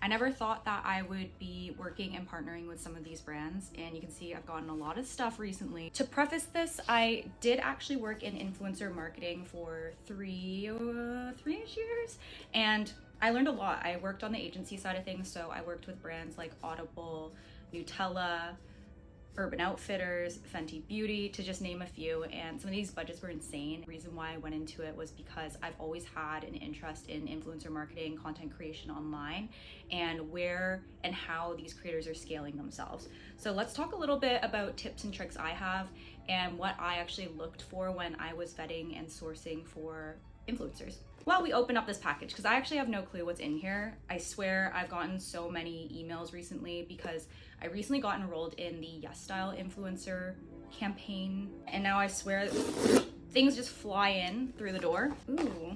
I never thought that I would be working and partnering with some of these brands, and you can see I've gotten a lot of stuff recently. To preface this, I did actually work in influencer marketing for three-ish years, and I learned a lot. I worked on the agency side of things, so I worked with brands like Audible, Nutella, Urban Outfitters, Fenty Beauty, to just name a few, and some of these budgets were insane. The reason why I went into it was because I've always had an interest in influencer marketing, content creation online, and where and how these creators are scaling themselves. So let's talk a little bit about tips and tricks I have and what I actually looked for when I was vetting and sourcing for influencers. Well, we open up this package because I actually have no clue what's in here. I swear I've gotten so many emails recently because I recently got enrolled in the Yes Style influencer campaign, and now I swear things just fly in through the door. Ooh.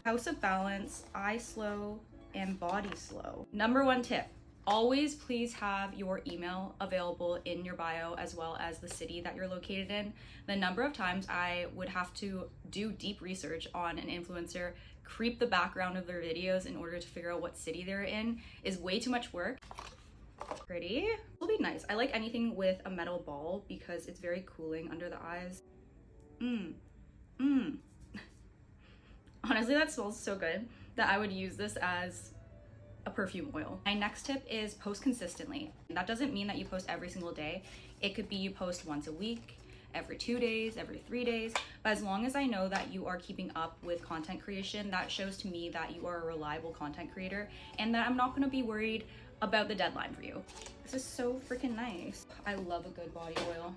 House of Balance, Eye Slow, and Body Slow. Number one tip. Always please have your email available in your bio, as well as the city that you're located in. The number of times I would have to do deep research on an influencer, creep the background of their videos in order to figure out what city they're in is way too much work. Pretty. It'll be nice. I like anything with a metal ball because it's very cooling under the eyes. Honestly, that smells so good that I would use this as a perfume oil. My next tip is post consistently. That doesn't mean that you post every single day. It could be you post once a week, every 2 days, every 3 days. But as long as I know that you are keeping up with content creation, that shows to me that you are a reliable content creator and that I'm not going to be worried about the deadline for you. This is so freaking nice. I love a good body oil.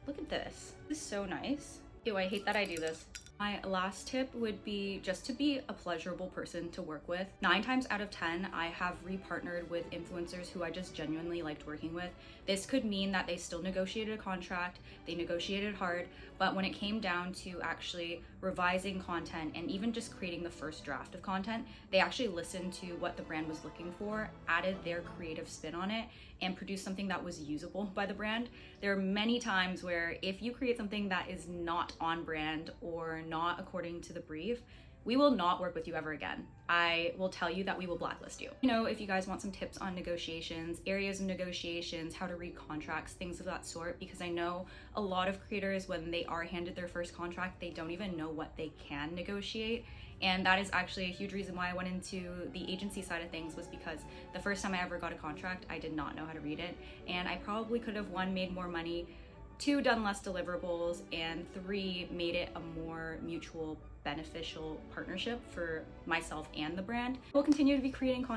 Look at this. This is so nice. Ew, I hate that I do this. My last tip would be just to be a pleasurable person to work with. 9 times out of 10, I have repartnered with influencers who I just genuinely liked working with. This could mean that they still negotiated a contract, they negotiated hard, but when it came down to actually revising content and even just creating the first draft of content, they actually listened to what the brand was looking for, added their creative spin on it, and produced something that was usable by the brand. There are many times where if you create something that is not on brand or not according to the brief, we will not work with you ever again. I will tell you that we will blacklist you. You know, if you guys want some tips on negotiations, areas of negotiations, how to read contracts, things of that sort, because I know a lot of creators, when they are handed their first contract, they don't even know what they can negotiate. And that is actually a huge reason why I went into the agency side of things, was because the first time I ever got a contract, I did not know how to read it. And I probably could have, 1, made more money, 2, done less deliverables, and 3, made it a more mutual beneficial partnership for myself and the brand. We'll continue to be creating content